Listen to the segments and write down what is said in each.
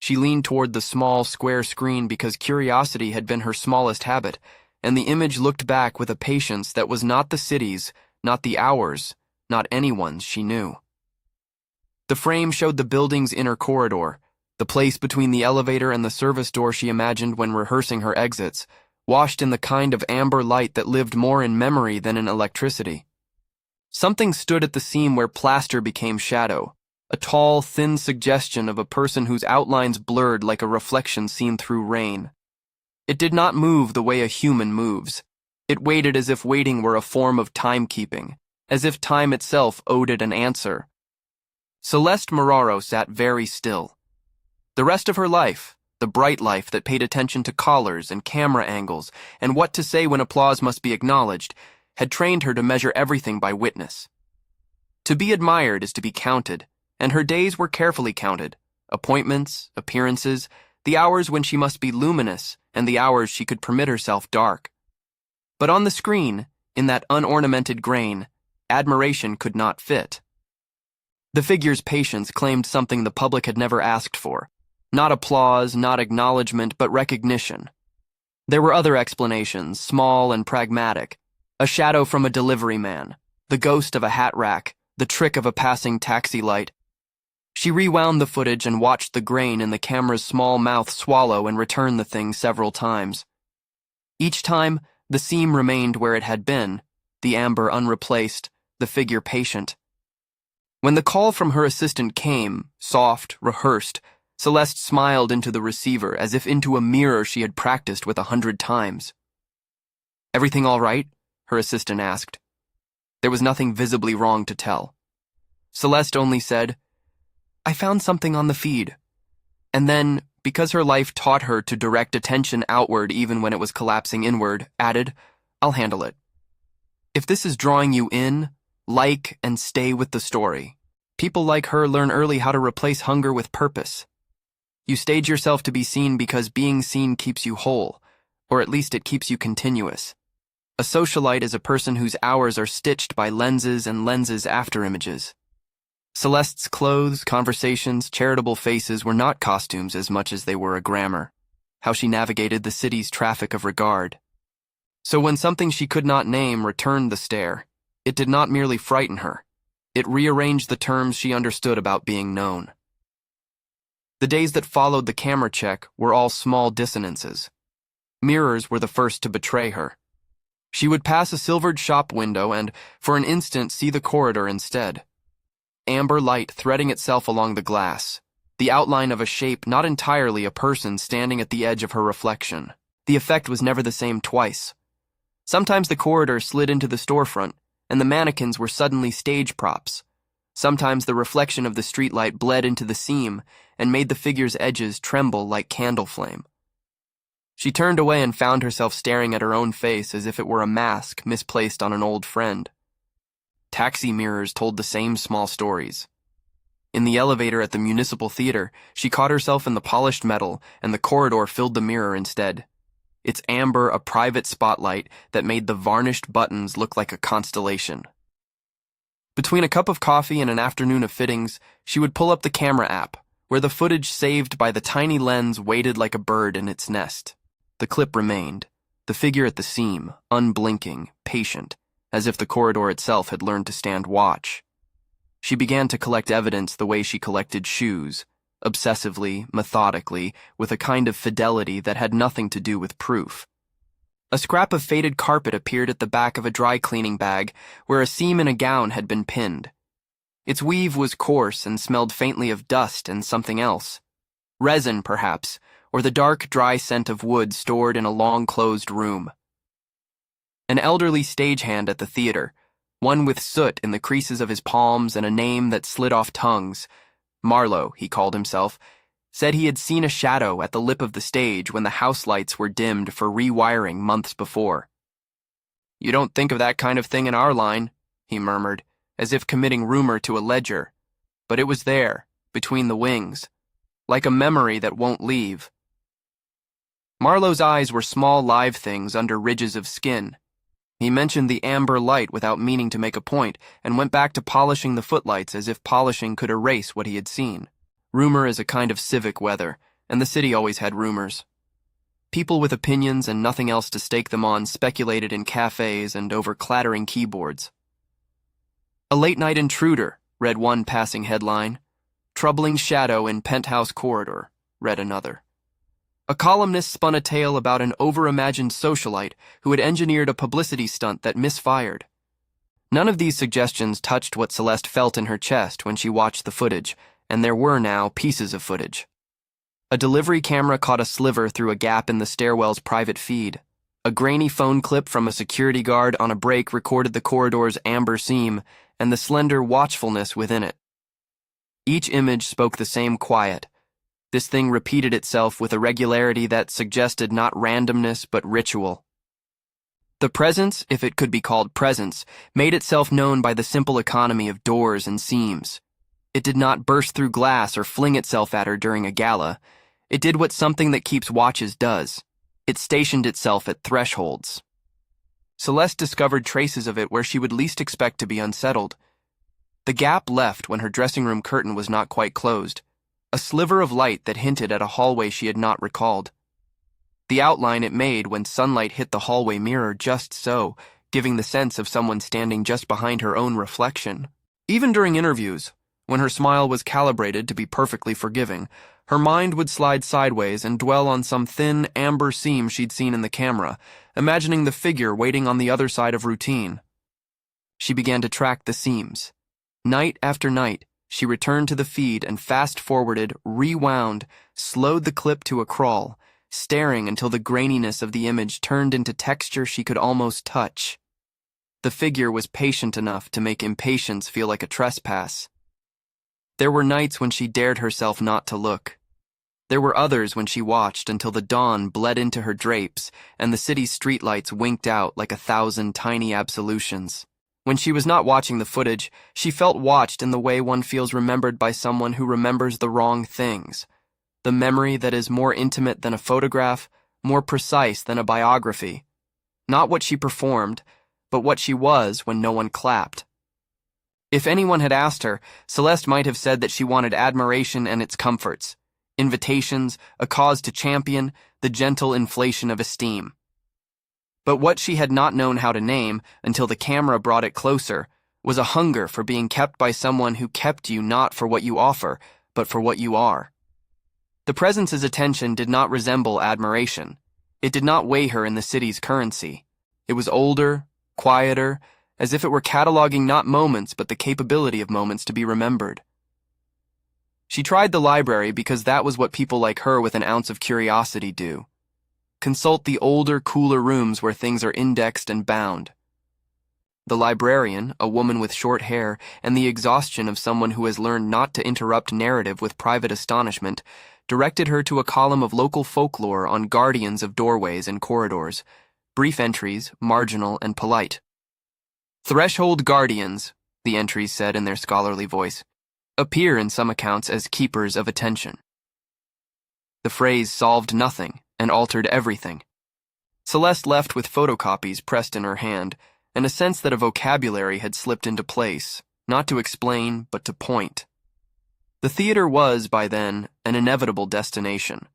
She leaned toward the small, square screen because curiosity had been her smallest habit, and the image looked back with a patience that was not the city's, not the hours, not anyone's she knew. The frame showed the building's inner corridor, the place between the elevator and the service door she imagined when rehearsing her exits, washed in the kind of amber light that lived more in memory than in electricity. Something stood at the seam where plaster became shadow, a tall, thin suggestion of a person whose outlines blurred like a reflection seen through rain. It did not move the way a human moves. It waited as if waiting were a form of timekeeping, as if time itself owed it an answer. Celeste Marorrow sat very still. The rest of her life, the bright life that paid attention to collars and camera angles and what to say when applause must be acknowledged, had trained her to measure everything by witness. To be admired is to be counted, and her days were carefully counted, appointments, appearances, the hours when she must be luminous and the hours she could permit herself dark. But on the screen, in that unornamented grain, admiration could not fit. The figure's patience claimed something the public had never asked for. Not applause, not acknowledgement, but recognition. There were other explanations, small and pragmatic. A shadow from a delivery man, the ghost of a hat rack, the trick of a passing taxi light. She rewound the footage and watched the grain in the camera's small mouth swallow and return the thing several times. Each time, the seam remained where it had been, the amber unreplaced, the figure patient. When the call from her assistant came, soft, rehearsed, Celeste smiled into the receiver as if into a mirror she had practiced with 100 times. "Everything all right?" her assistant asked. There was nothing visibly wrong to tell. Celeste only said, "I found something on the feed." And then, because her life taught her to direct attention outward even when it was collapsing inward, added, "I'll handle it. If this is drawing you in, like and stay with the story. People like her learn early how to replace hunger with purpose. You stage yourself to be seen because being seen keeps you whole, or at least it keeps you continuous. A socialite is a person whose hours are stitched by lenses and lenses after images." Celeste's clothes, conversations, charitable faces were not costumes as much as they were a grammar, how she navigated the city's traffic of regard. So when something she could not name returned the stare, it did not merely frighten her. It rearranged the terms she understood about being known. The days that followed the camera check were all small dissonances. Mirrors were the first to betray her. She would pass a silvered shop window and, for an instant, see the corridor instead. Amber light threading itself along the glass, the outline of a shape not entirely a person standing at the edge of her reflection. The effect was never the same twice. Sometimes the corridor slid into the storefront, and the mannequins were suddenly stage props. Sometimes the reflection of the streetlight bled into the seam and made the figure's edges tremble like candle flame. She turned away and found herself staring at her own face as if it were a mask misplaced on an old friend. Taxi mirrors told the same small stories. In the elevator at the municipal theater, she caught herself in the polished metal, and the corridor filled the mirror instead. Its amber a private spotlight that made the varnished buttons look like a constellation. Between a cup of coffee and an afternoon of fittings, she would pull up the camera app, where the footage saved by the tiny lens waited like a bird in its nest. The clip remained, the figure at the seam, unblinking, patient, as if the corridor itself had learned to stand watch. She began to collect evidence the way she collected shoes, obsessively, methodically, with a kind of fidelity that had nothing to do with proof. A scrap of faded carpet appeared at the back of a dry cleaning bag where a seam in a gown had been pinned. Its weave was coarse and smelled faintly of dust and something else. Resin, perhaps, or the dark, dry scent of wood stored in a long-closed room. An elderly stagehand at the theater, one with soot in the creases of his palms and a name that slid off tongues, Marlowe, he called himself, said he had seen a shadow at the lip of the stage when the house lights were dimmed for rewiring months before. "You don't think of that kind of thing in our line," he murmured, as if committing rumor to a ledger. But it was there, between the wings, like a memory that won't leave. Marlowe's eyes were small live things under ridges of skin. He mentioned the amber light without meaning to make a point, and went back to polishing the footlights as if polishing could erase what he had seen. Rumor is a kind of civic weather, and the city always had rumors. People with opinions and nothing else to stake them on speculated in cafes and over clattering keyboards. "A late-night intruder," read one passing headline. "Troubling shadow in penthouse corridor," read another. A columnist spun a tale about an over-imagined socialite who had engineered a publicity stunt that misfired. None of these suggestions touched what Celeste felt in her chest when she watched the footage, and there were now pieces of footage. A delivery camera caught a sliver through a gap in the stairwell's private feed. A grainy phone clip from a security guard on a break recorded the corridor's amber seam and the slender watchfulness within it. Each image spoke the same quiet. This thing repeated itself with a regularity that suggested not randomness but ritual. The presence, if it could be called presence, made itself known by the simple economy of doors and seams. It did not burst through glass or fling itself at her during a gala. It did what something that keeps watches does. It stationed itself at thresholds. Celeste discovered traces of it where she would least expect to be unsettled. The gap left when her dressing room curtain was not quite closed, a sliver of light that hinted at a hallway she had not recalled. The outline it made when sunlight hit the hallway mirror just so, giving the sense of someone standing just behind her own reflection. Even during interviews, when her smile was calibrated to be perfectly forgiving, her mind would slide sideways and dwell on some thin, amber seam she'd seen in the camera, imagining the figure waiting on the other side of routine. She began to track the seams. Night after night, she returned to the feed and fast-forwarded, rewound, slowed the clip to a crawl, staring until the graininess of the image turned into texture she could almost touch. The figure was patient enough to make impatience feel like a trespass. There were nights when she dared herself not to look. There were others when she watched until the dawn bled into her drapes and the city's streetlights winked out like 1,000 tiny absolutions. When she was not watching the footage, she felt watched in the way one feels remembered by someone who remembers the wrong things. The memory that is more intimate than a photograph, more precise than a biography. Not what she performed, but what she was when no one clapped. If anyone had asked her, Celeste might have said that she wanted admiration and its comforts, invitations, a cause to champion, the gentle inflation of esteem. But what she had not known how to name, until the camera brought it closer, was a hunger for being kept by someone who kept you not for what you offer, but for what you are. The presence's attention did not resemble admiration. It did not weigh her in the city's currency. It was older, quieter, as if it were cataloging not moments but the capability of moments to be remembered. She tried the library because that was what people like her with an ounce of curiosity do. Consult the older, cooler rooms where things are indexed and bound. The librarian, a woman with short hair and the exhaustion of someone who has learned not to interrupt narrative with private astonishment, directed her to a column of local folklore on guardians of doorways and corridors, brief entries, marginal and polite. "Threshold guardians," the entries said in their scholarly voice, "appear in some accounts as keepers of attention." The phrase solved nothing and altered everything. Celeste left with photocopies pressed in her hand, and a sense that a vocabulary had slipped into place, not to explain, but to point. The theater was, by then, an inevitable destination.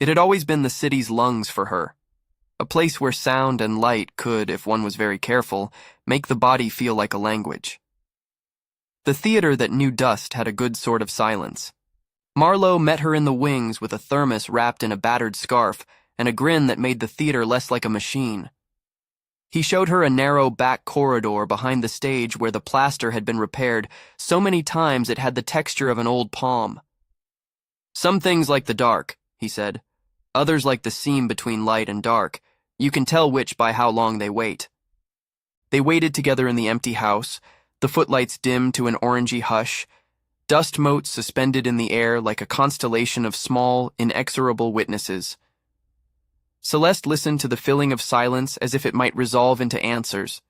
It had always been the city's lungs for her, a place where sound and light could, if one was very careful, make the body feel like a language. The theater that knew dust had a good sort of silence. Marlowe met her in the wings with a thermos wrapped in a battered scarf and a grin that made the theater less like a machine. He showed her a narrow back corridor behind the stage where the plaster had been repaired so many times it had the texture of an old palm. "Some things like the dark," he said. "Others like the seam between light and dark. You can tell which by how long they wait." They waited together in the empty house, the footlights dimmed to an orangey hush, dust motes suspended in the air like a constellation of small, inexorable witnesses. Celeste listened to the filling of silence as if it might resolve into answers.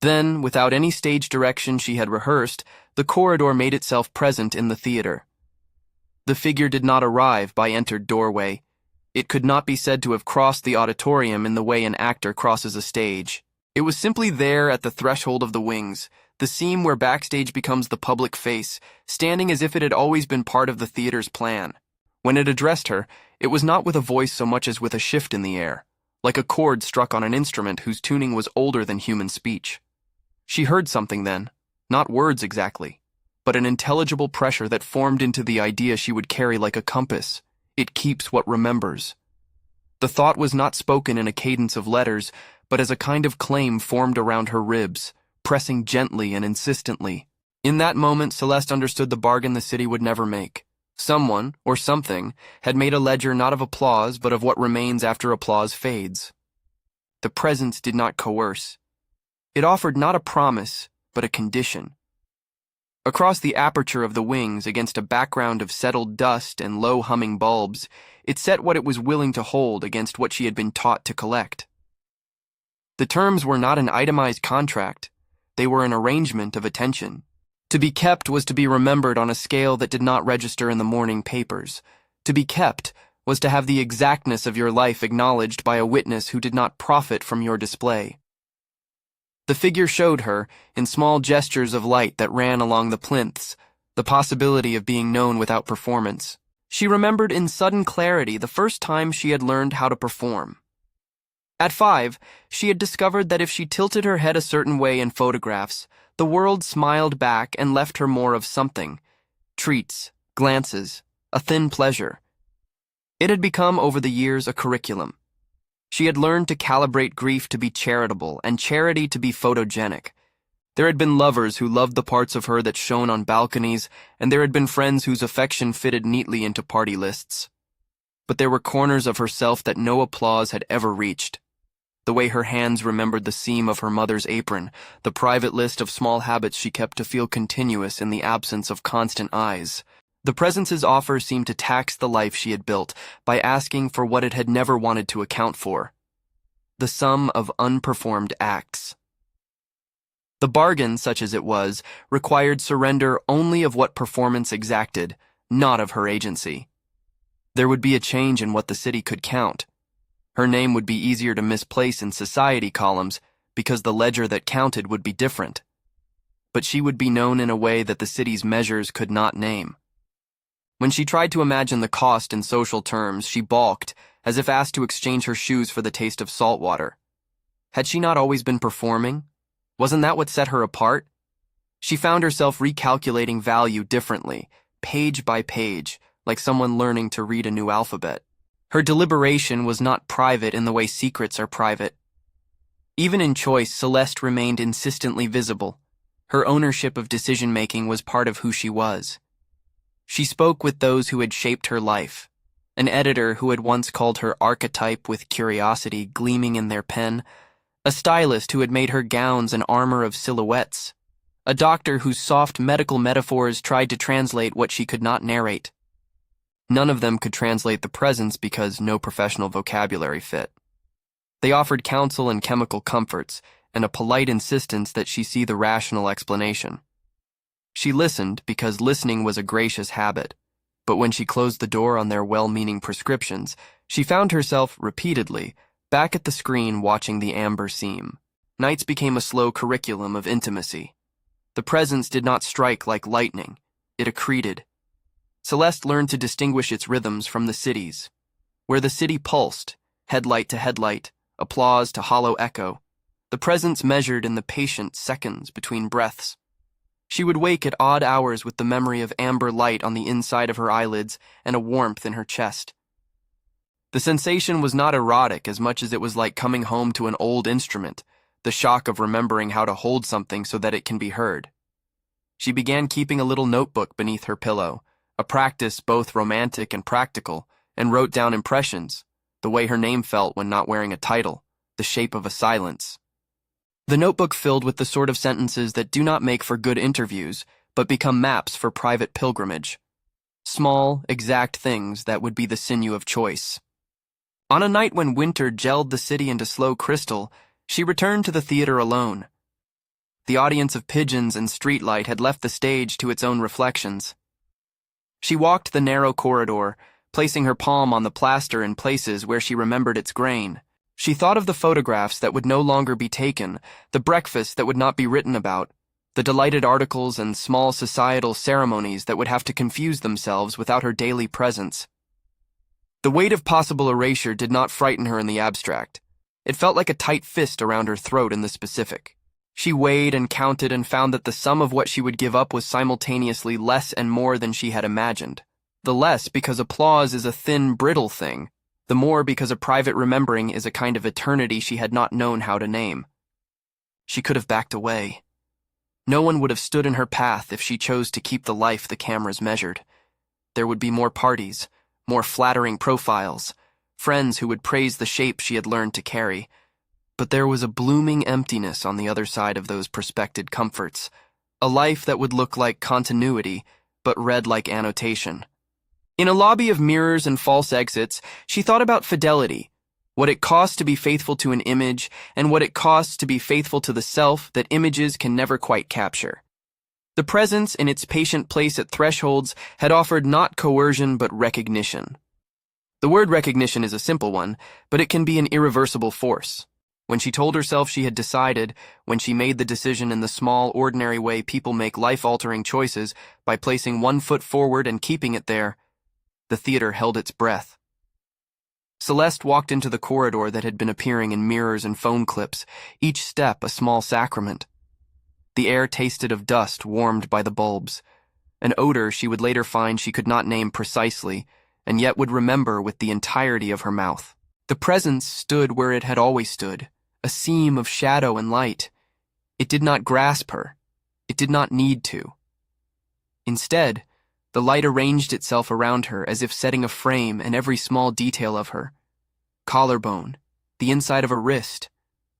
Then, without any stage direction she had rehearsed, the corridor made itself present in the theater. The figure did not arrive by entered doorway. It could not be said to have crossed the auditorium in the way an actor crosses a stage. It was simply there at the threshold of the wings, the seam where backstage becomes the public face, standing as if it had always been part of the theater's plan. When it addressed her, it was not with a voice so much as with a shift in the air, like a chord struck on an instrument whose tuning was older than human speech. She heard something then, not words exactly, but an intelligible pressure that formed into the idea she would carry like a compass. It keeps what remembers. The thought was not spoken in a cadence of letters, but as a kind of claim formed around her ribs, pressing gently and insistently. In that moment, Celeste understood the bargain the city would never make. Someone, or something, had made a ledger not of applause, but of what remains after applause fades. The presence did not coerce. It offered not a promise, but a condition. Across the aperture of the wings, against a background of settled dust and low humming bulbs, it set what it was willing to hold against what she had been taught to collect. The terms were not an itemized contract. They were an arrangement of attention. To be kept was to be remembered on a scale that did not register in the morning papers. To be kept was to have the exactness of your life acknowledged by a witness who did not profit from your display. The figure showed her, in small gestures of light that ran along the plinths, the possibility of being known without performance. She remembered in sudden clarity the first time she had learned how to perform. At 5, she had discovered that if she tilted her head a certain way in photographs, the world smiled back and left her more of something. Treats, glances, a thin pleasure. It had become over the years a curriculum. She had learned to calibrate grief to be charitable and charity to be photogenic. There had been lovers who loved the parts of her that shone on balconies, and there had been friends whose affection fitted neatly into party lists. But there were corners of herself that no applause had ever reached. The way her hands remembered the seam of her mother's apron, the private list of small habits she kept to feel continuous in the absence of constant eyes. The presence's offer seemed to tax the life she had built by asking for what it had never wanted to account for: the sum of unperformed acts. The bargain, such as it was, required surrender only of what performance exacted, not of her agency. There would be a change in what the city could count. Her name would be easier to misplace in society columns because the ledger that counted would be different. But she would be known in a way that the city's measures could not name. When she tried to imagine the cost in social terms, she balked, as if asked to exchange her shoes for the taste of salt water. Had she not always been performing? Wasn't that what set her apart? She found herself recalculating value differently, page by page, like someone learning to read a new alphabet. Her deliberation was not private in the way secrets are private. Even in choice, Celeste remained insistently visible. Her ownership of decision-making was part of who she was. She spoke with those who had shaped her life. An editor who had once called her archetype with curiosity gleaming in their pen. A stylist who had made her gowns an armor of silhouettes. A doctor whose soft medical metaphors tried to translate what she could not narrate. None of them could translate the presence because no professional vocabulary fit. They offered counsel and chemical comforts, and a polite insistence that she see the rational explanation. She listened because listening was a gracious habit, but when she closed the door on their well-meaning prescriptions, she found herself, repeatedly, back at the screen watching the amber seam. Nights became a slow curriculum of intimacy. The presence did not strike like lightning. It accreted. Celeste learned to distinguish its rhythms from the city's. Where the city pulsed, headlight to headlight, applause to hollow echo, the presence measured in the patient seconds between breaths. She would wake at odd hours with the memory of amber light on the inside of her eyelids and a warmth in her chest. The sensation was not erotic as much as it was like coming home to an old instrument, the shock of remembering how to hold something so that it can be heard. She began keeping a little notebook beneath her pillow, a practice both romantic and practical, and wrote down impressions, the way her name felt when not wearing a title, the shape of a silence. The notebook filled with the sort of sentences that do not make for good interviews, but become maps for private pilgrimage. Small, exact things that would be the sinew of choice. On a night when winter gelled the city into slow crystal, she returned to the theater alone. The audience of pigeons and streetlight had left the stage to its own reflections. She walked the narrow corridor, placing her palm on the plaster in places where she remembered its grain. She thought of the photographs that would no longer be taken, the breakfast that would not be written about, the delighted articles and small societal ceremonies that would have to confuse themselves without her daily presence. The weight of possible erasure did not frighten her in the abstract. It felt like a tight fist around her throat in the specific. She weighed and counted and found that the sum of what she would give up was simultaneously less and more than she had imagined. The less because applause is a thin, brittle thing. The more because a private remembering is a kind of eternity she had not known how to name. She could have backed away. No one would have stood in her path if she chose to keep the life the cameras measured. There would be more parties, more flattering profiles, friends who would praise the shape she had learned to carry. But there was a blooming emptiness on the other side of those prospected comforts, a life that would look like continuity, but read like annotation. In a lobby of mirrors and false exits, she thought about fidelity, what it costs to be faithful to an image, and what it costs to be faithful to the self that images can never quite capture. The presence in its patient place at thresholds had offered not coercion but recognition. The word recognition is a simple one, but it can be an irreversible force. When she told herself she had decided, when she made the decision in the small, ordinary way people make life-altering choices by placing one foot forward and keeping it there, the theater held its breath. Celeste walked into the corridor that had been appearing in mirrors and phone clips, each step a small sacrament. The air tasted of dust warmed by the bulbs, an odor she would later find she could not name precisely, and yet would remember with the entirety of her mouth. The presence stood where it had always stood, a seam of shadow and light. It did not grasp her. It did not need to. Instead, the light arranged itself around her as if setting a frame in every small detail of her. Collarbone, the inside of a wrist,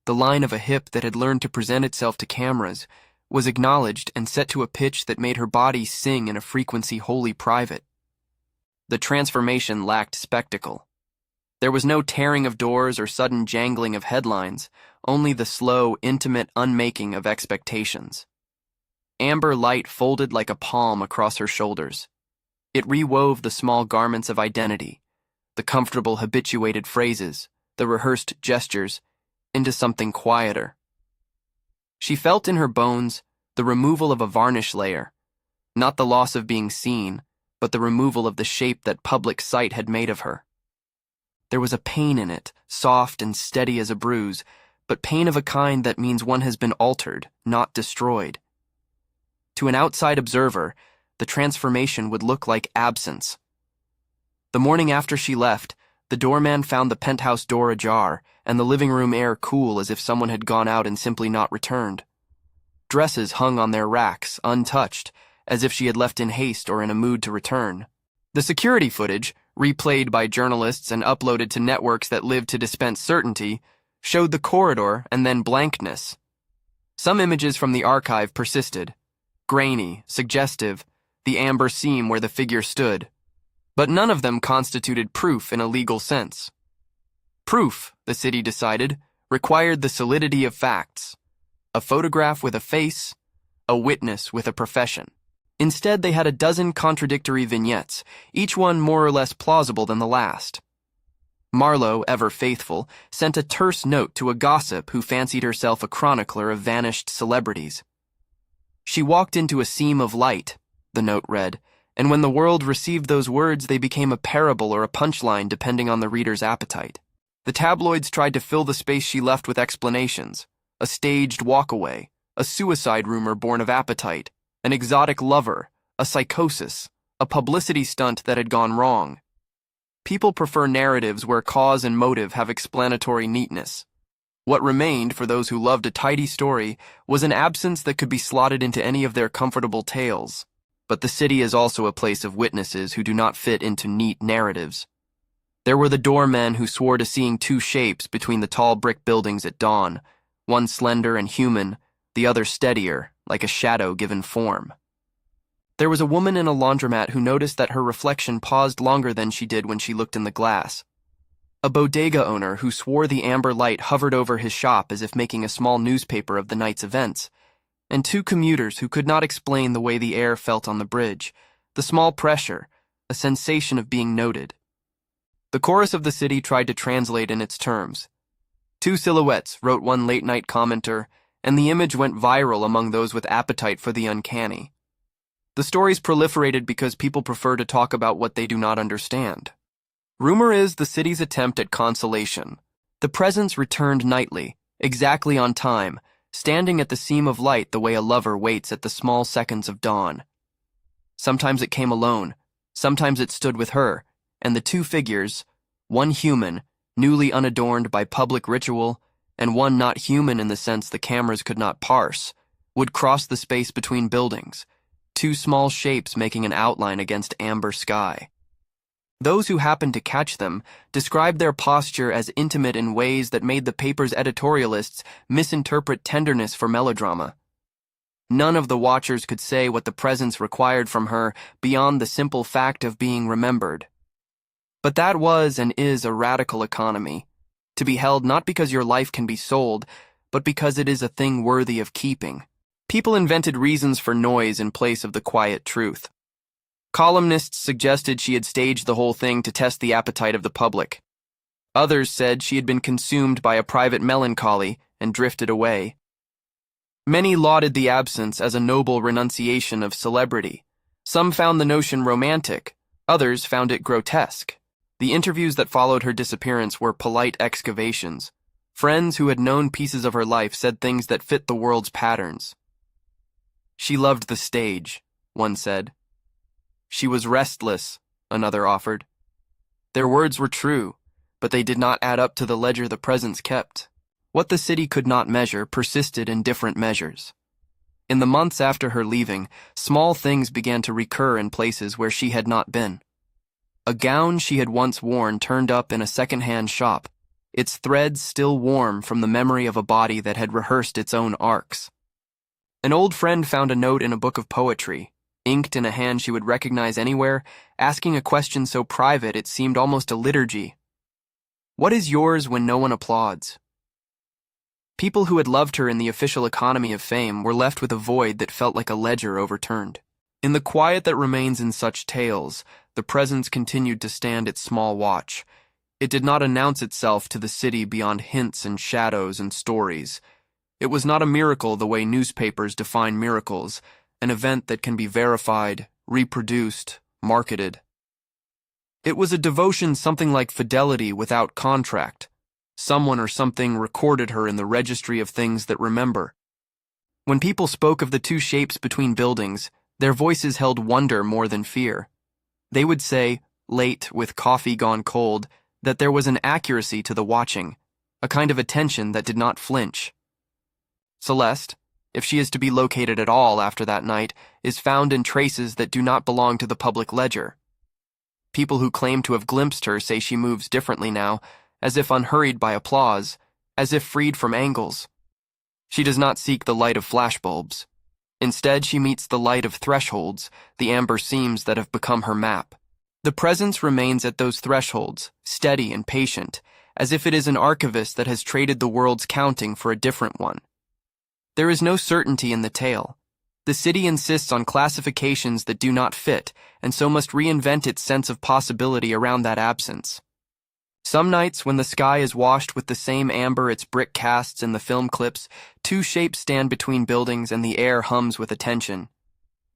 the line of a hip that had learned to present itself to cameras, was acknowledged and set to a pitch that made her body sing in a frequency wholly private. The transformation lacked spectacle. There was no tearing of doors or sudden jangling of headlines, only the slow, intimate unmaking of expectations. Amber light folded like a palm across her shoulders. It rewove the small garments of identity, the comfortable habituated phrases, the rehearsed gestures, into something quieter. She felt in her bones the removal of a varnish layer, not the loss of being seen, but the removal of the shape that public sight had made of her. There was a pain in it, soft and steady as a bruise, but pain of a kind that means one has been altered, not destroyed. To an outside observer, the transformation would look like absence. The morning after she left, the doorman found the penthouse door ajar and the living room air cool as if someone had gone out and simply not returned. Dresses hung on their racks, untouched, as if she had left in haste or in a mood to return. The security footage, replayed by journalists and uploaded to networks that lived to dispense certainty, showed the corridor and then blankness. Some images from the archive persisted. Grainy, suggestive, the amber seam where the figure stood. But none of them constituted proof in a legal sense. Proof, the city decided, required the solidity of facts. A photograph with a face, a witness with a profession. Instead, they had a dozen contradictory vignettes, each one more or less plausible than the last. Marlowe, ever faithful, sent a terse note to a gossip who fancied herself a chronicler of vanished celebrities. She walked into a seam of light, the note read, and when the world received those words, they became a parable or a punchline depending on the reader's appetite. The tabloids tried to fill the space she left with explanations, a staged walkaway, a suicide rumor born of appetite, an exotic lover, a psychosis, a publicity stunt that had gone wrong. People prefer narratives where cause and motive have explanatory neatness. What remained, for those who loved a tidy story, was an absence that could be slotted into any of their comfortable tales. But the city is also a place of witnesses who do not fit into neat narratives. There were the doormen who swore to seeing two shapes between the tall brick buildings at dawn, one slender and human, the other steadier, like a shadow given form. There was a woman in a laundromat who noticed that her reflection paused longer than she did when she looked in the glass. A bodega owner who swore the amber light hovered over his shop as if making a small newspaper of the night's events, and two commuters who could not explain the way the air felt on the bridge, the small pressure, a sensation of being noted. The chorus of the city tried to translate in its terms. Two silhouettes, wrote one late-night commenter, and the image went viral among those with appetite for the uncanny. The stories proliferated because people prefer to talk about what they do not understand. Rumor is the city's attempt at consolation. The presence returned nightly, exactly on time, standing at the seam of light the way a lover waits at the small seconds of dawn. Sometimes it came alone, sometimes it stood with her, and the two figures, one human, newly unadorned by public ritual, and one not human in the sense the cameras could not parse, would cross the space between buildings, two small shapes making an outline against amber sky. Those who happened to catch them described their posture as intimate in ways that made the paper's editorialists misinterpret tenderness for melodrama. None of the watchers could say what the presence required from her beyond the simple fact of being remembered. But that was and is a radical economy, to be held not because your life can be sold, but because it is a thing worthy of keeping. People invented reasons for noise in place of the quiet truth. Columnists suggested she had staged the whole thing to test the appetite of the public. Others said she had been consumed by a private melancholy and drifted away. Many lauded the absence as a noble renunciation of celebrity. Some found the notion romantic, others found it grotesque. The interviews that followed her disappearance were polite excavations. Friends who had known pieces of her life said things that fit the world's patterns. She loved the stage, one said. She was restless, another offered. Their words were true, but they did not add up to the ledger the presence kept. What the city could not measure persisted in different measures. In the months after her leaving, small things began to recur in places where she had not been. A gown she had once worn turned up in a second-hand shop, its threads still warm from the memory of a body that had rehearsed its own arcs. An old friend found a note in a book of poetry, inked in a hand she would recognize anywhere, asking a question so private it seemed almost a liturgy. What is yours when no one applauds? People who had loved her in the official economy of fame were left with a void that felt like a ledger overturned. In the quiet that remains in such tales, the presence continued to stand its small watch. It did not announce itself to the city beyond hints and shadows and stories. It was not a miracle the way newspapers define miracles, an event that can be verified, reproduced, marketed. It was a devotion something like fidelity without contract. Someone or something recorded her in the registry of things that remember. When people spoke of the two shapes between buildings, their voices held wonder more than fear. They would say, late with coffee gone cold, that there was an accuracy to the watching, a kind of attention that did not flinch. Celeste, if she is to be located at all after that night, is found in traces that do not belong to the public ledger. People who claim to have glimpsed her say she moves differently now, as if unhurried by applause, as if freed from angles. She does not seek the light of flashbulbs. Instead, she meets the light of thresholds, the amber seams that have become her map. The presence remains at those thresholds, steady and patient, as if it is an archivist that has traded the world's counting for a different one. There is no certainty in the tale. The city insists on classifications that do not fit, and so must reinvent its sense of possibility around that absence. Some nights, when the sky is washed with the same amber its brick casts in the film clips, two shapes stand between buildings and the air hums with attention.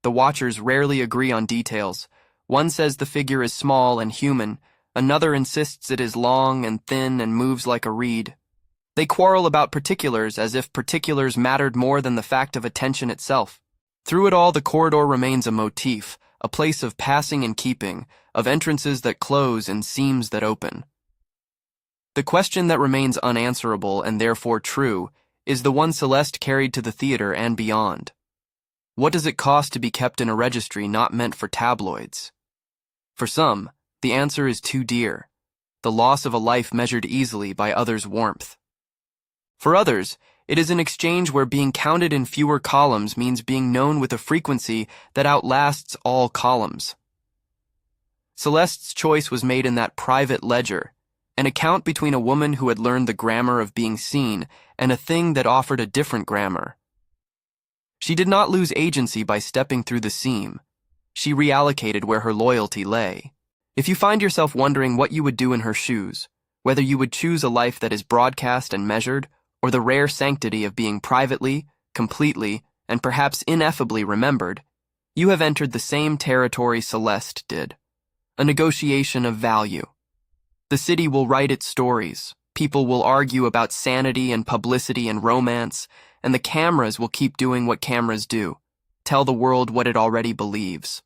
The watchers rarely agree on details. One says the figure is small and human, another insists it is long and thin and moves like a reed. They quarrel about particulars as if particulars mattered more than the fact of attention itself. Through it all, the corridor remains a motif, a place of passing and keeping, of entrances that close and seams that open. The question that remains unanswerable and therefore true is the one Celeste carried to the theater and beyond. What does it cost to be kept in a registry not meant for tabloids? For some, the answer is too dear, the loss of a life measured easily by others' warmth. For others, it is an exchange where being counted in fewer columns means being known with a frequency that outlasts all columns. Celeste's choice was made in that private ledger, an account between a woman who had learned the grammar of being seen and a thing that offered a different grammar. She did not lose agency by stepping through the seam. She reallocated where her loyalty lay. If you find yourself wondering what you would do in her shoes, whether you would choose a life that is broadcast and measured, or the rare sanctity of being privately, completely, and perhaps ineffably remembered, you have entered the same territory Celeste did, a negotiation of value. The city will write its stories. People will argue about sanity and publicity and romance, and the cameras will keep doing what cameras do, tell the world what it already believes.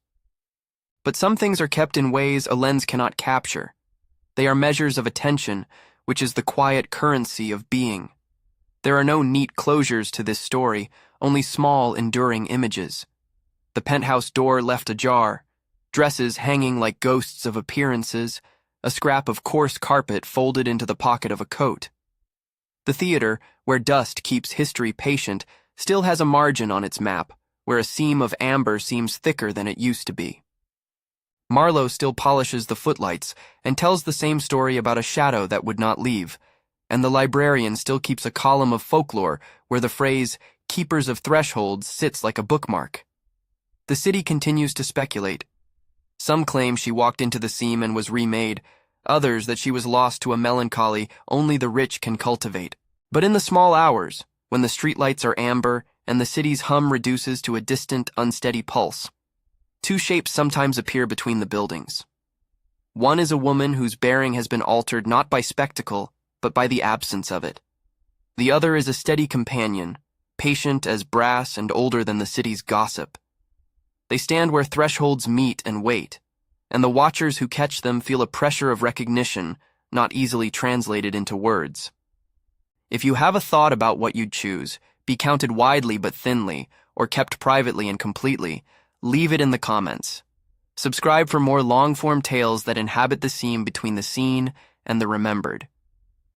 But some things are kept in ways a lens cannot capture. They are measures of attention, which is the quiet currency of being. There are no neat closures to this story, only small, enduring images. The penthouse door left ajar, dresses hanging like ghosts of appearances, a scrap of coarse carpet folded into the pocket of a coat. The theater, where dust keeps history patient, still has a margin on its map, where a seam of amber seems thicker than it used to be. Marlowe still polishes the footlights and tells the same story about a shadow that would not leave, and the librarian still keeps a column of folklore where the phrase, keepers of thresholds, sits like a bookmark. The city continues to speculate. Some claim she walked into the seam and was remade, others that she was lost to a melancholy only the rich can cultivate. But in the small hours, when the streetlights are amber and the city's hum reduces to a distant, unsteady pulse, two shapes sometimes appear between the buildings. One is a woman whose bearing has been altered not by spectacle, but by the absence of it. The other is a steady companion, patient as brass and older than the city's gossip. They stand where thresholds meet and wait, and the watchers who catch them feel a pressure of recognition, not easily translated into words. If you have a thought about what you'd choose, be counted widely but thinly, or kept privately and completely, leave it in the comments. Subscribe for more long-form tales that inhabit the seam between the seen and the remembered.